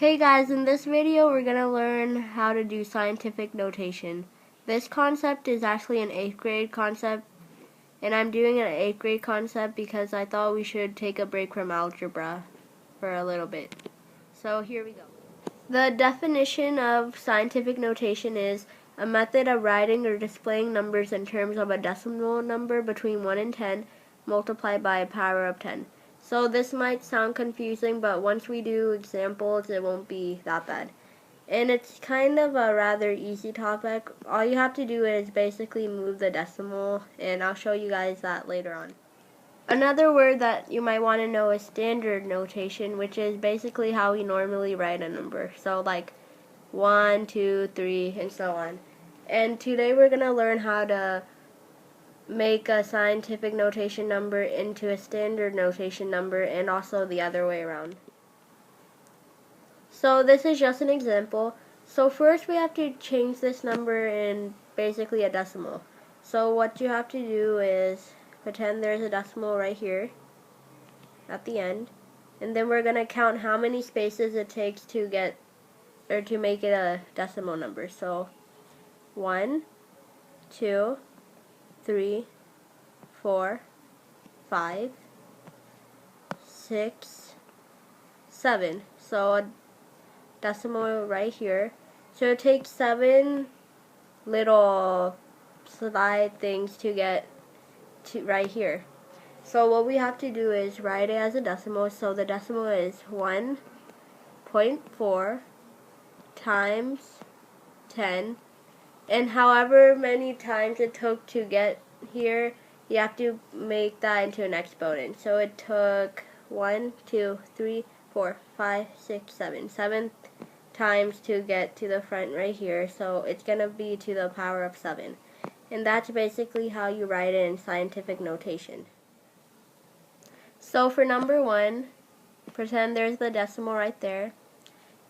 Hey guys, in this video we're going to learn how to do scientific notation. This concept is actually an 8th grade concept, and I'm doing an 8th grade concept because I thought we should take a break from algebra for a little bit. So here we go. The definition of scientific notation is a method of writing or displaying numbers in terms of a decimal number between 1 and 10 multiplied by a power of 10. So this might sound confusing, but once we do examples, it won't be that bad. And it's kind of a rather easy topic. All you have to do is basically move the decimal, and I'll show you guys that later on. Another word that you might want to know is standard notation, which is basically how we normally write a number. So like 1, 2, 3, and so on. And today we're going to learn how to make a scientific notation number into a standard notation number, and also the other way around. So this is just an example. So first we have to change this number in basically a decimal. So what you have to do is pretend there's a decimal right here at the end, and then we're going to count how many spaces it takes to get or to make it a decimal number. So 1, 2, 3, 4, 5, 6, 7. So a decimal right here. So it takes 7 little slide things to get to right here. So what we have to do is write it as a decimal. So the decimal is 1.4 times 10, and however many times it took to get here, you have to make that into an exponent. So it took 1, 2, 3, 4, 5, 6, 7 times to get to the front right here. So it's going to be to the power of 7. And that's basically how you write it in scientific notation. So for number 1, pretend there's the decimal right there.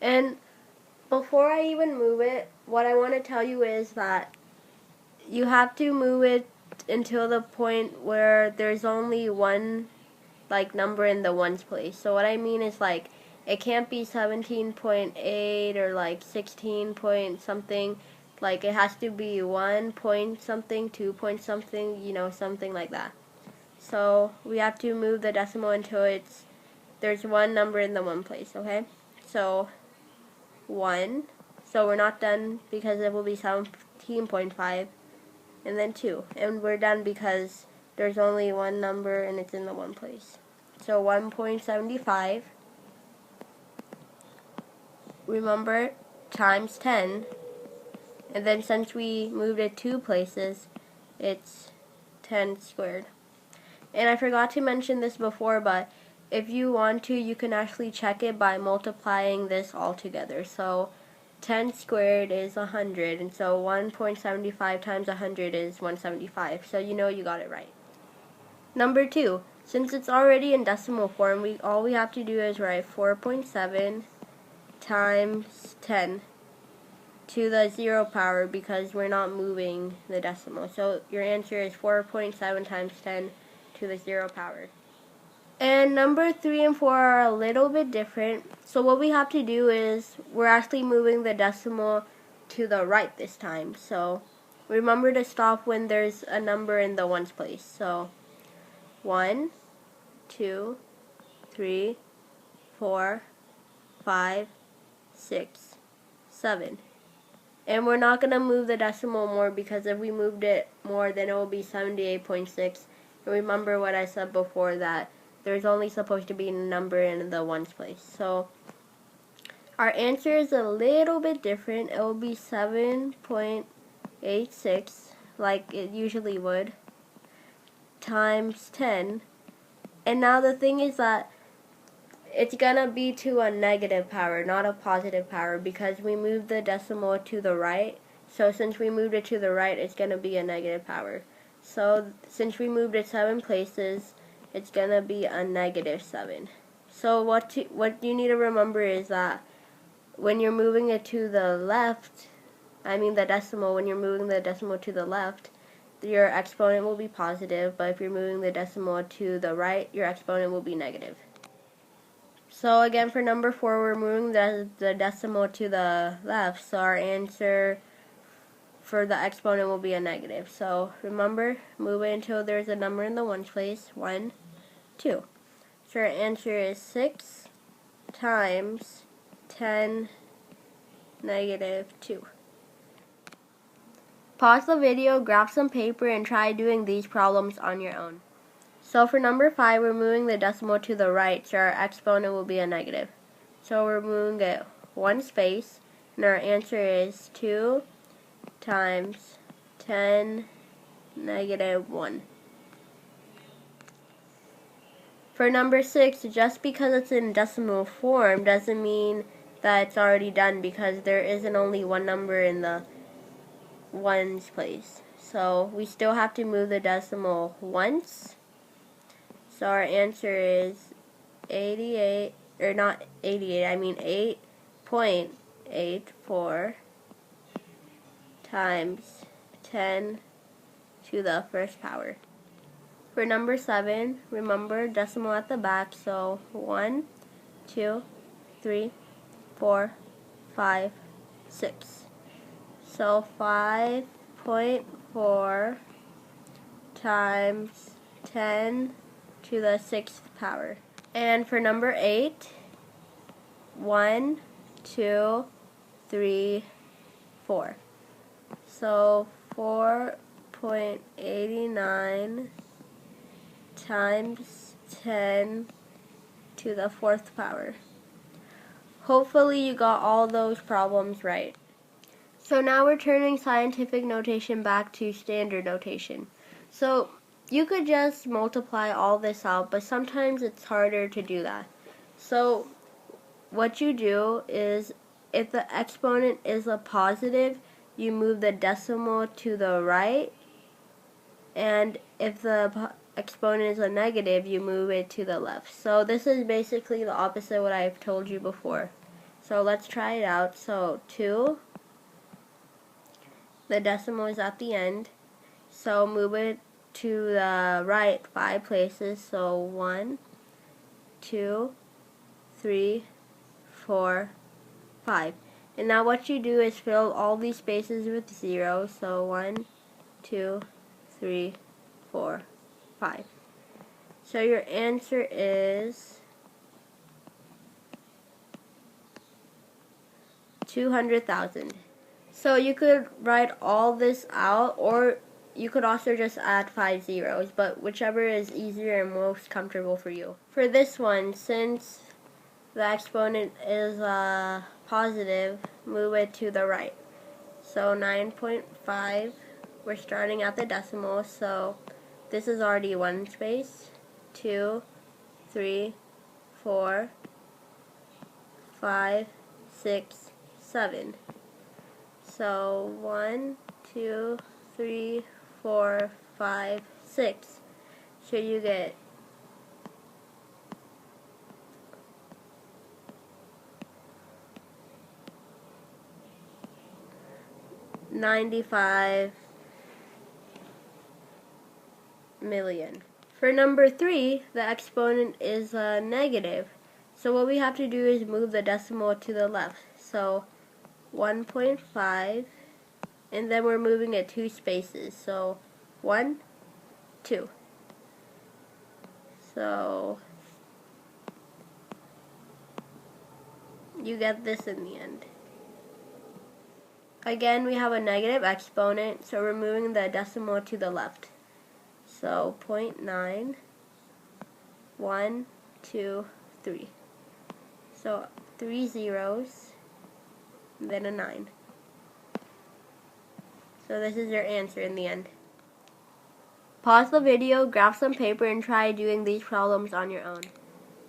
And before I even move it, what I want to tell you is that you have to move it until the point where there's only one number in the ones place. So what I mean is it can't be 17.8 or 16 point something. It has to be 1 point something, 2 point something, something like that. So we have to move the decimal until there's one number in the one place, okay? So 1, so we're not done because it will be 17.5, and then 2, and we're done because there's only one number and it's in the one place. So 1.75, remember, times 10, and then since we moved it 2 places, it's 10 squared. And I forgot to mention this before, but if you want to, you can actually check it by multiplying this all together. So 10 squared is 100, and so 1.75 times 100 is 175. So you know you got it right. Number 2, since it's already in decimal form, all we have to do is write 4.7 times 10 to the 0 power because we're not moving the decimal. So your answer is 4.7 times 10 to the 0 power. And number 3 and 4 are a little bit different. So what we have to do is we're actually moving the decimal to the right this time. So remember to stop when there's a number in the ones place. So 1, 2, 3, 4, 5, 6, 7. And we're not going to move the decimal more because if we moved it more, then it will be 78.6. And remember what I said before, that there's only supposed to be a number in the ones place. So our answer is a little bit different. It will be 7.86, like it usually would, times 10. And now the thing is that it's gonna be to a negative power, not a positive power, because we moved the decimal to the right. So since we moved it to the right, it's gonna be a negative power. So since we moved it 7 places, it's gonna be a negative 7. So what you need to remember is that when you're moving it to the left, when you're moving the decimal to the left, your exponent will be positive, but if you're moving the decimal to the right, your exponent will be negative. So again, for number 4, we're moving the decimal to the left, so our answer for the exponent will be a negative. So remember, move it until there's a number in the ones place. 1, 2. So our answer is 6 times 10 negative 2. Pause the video, grab some paper, and try doing these problems on your own. So for number 5, we're moving the decimal to the right, so our exponent will be a negative. So we're moving it one space, and our answer is 2 times 10 negative 1. For number 6, just because it's in decimal form doesn't mean that it's already done, because there isn't only one number in the ones place. So we still have to move the decimal once. So our answer is 88, or not 88, I mean 8.84 times 10 to the first power. For number 7, remember decimal at the back, so 1, 2, 3, 4, 5, 6. So 5.4 times 10 to the 6th power. And for number 8, 1, 2, 3, 4. So 4.89 times 10 to the 4th power. Hopefully you got all those problems right. So now we're turning scientific notation back to standard notation. So you could just multiply all this out, but sometimes it's harder to do that. So what you do is, if the exponent is a positive, you move the decimal to the right, and if the exponent is a negative, you move it to the left. So this is basically the opposite of what I've told you before. So let's try it out. So 2, the decimal is at the end, so move it to the right 5 places. So 1, 2, 3, 4, 5. And now what you do is fill all these spaces with 0. So 1, 2, 3, 4, 5. So your answer is 200,000. So you could write all this out, or you could also just add 5 zeros, but whichever is easier and most comfortable for you. For this one, since the exponent is positive, move it to the right. So 9.5, we're starting at the decimal, so this is already one space. 2, 3, 4, 5, 6, 7. So 1, 2, 3, 4, 5, 6. So you get 95 million. For number 3, the exponent is negative. So what we have to do is move the decimal to the left. So 1.5, and then we're moving it 2 spaces. So 1, 2. So you get this in the end. Again, we have a negative exponent, so we're moving the decimal to the left. So 0.9, 1, 2, 3. So 3 zeros, and then a 9. So this is your answer in the end. Pause the video, grab some paper, and try doing these problems on your own.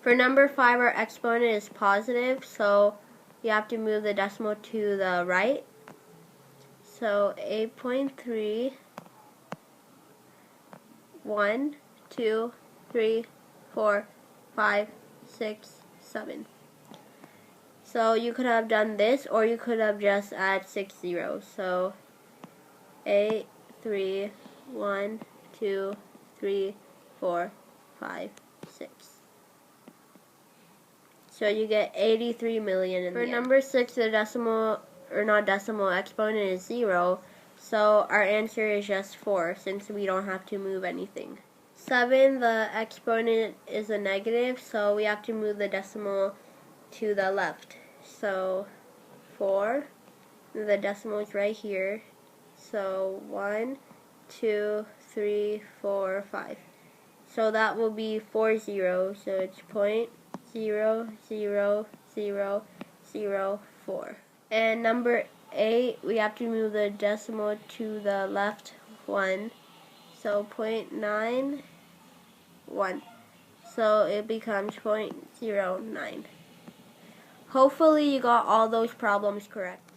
For number 5, our exponent is positive, so you have to move the decimal to the right. So 8.3, 1, 2, 3, 4, 5, 6, 7. So you could have done this, or you could have just add 6 zeros. So 8, 3, 1, 2, 3, 4, 5, 6. So you get 83 million in the end. For number 6, the exponent is 0. So our answer is just 4 since we don't have to move anything. 7, the exponent is a negative, so we have to move the decimal to the left. So 4, the decimal is right here. So 1, 2, 3, 4, 5. So that will be 4 zeros. So it's 0.00004. And number 8, we have to move the decimal to the left 1. So 0.91. So it becomes 0.09. Hopefully you got all those problems correct.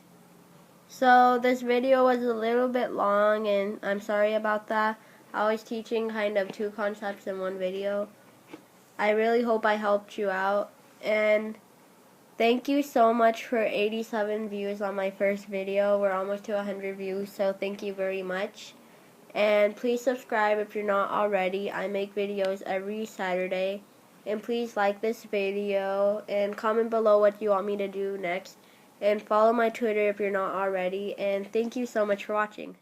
So this video was a little bit long, and I'm sorry about that. I was teaching kind of 2 concepts in one video. I really hope I helped you out, and thank you so much for 87 views on my first video. We're almost to 100 views, so thank you very much. And please subscribe if you're not already. I make videos every Saturday. And please like this video and comment below what you want me to do next. And follow my Twitter if you're not already. And thank you so much for watching.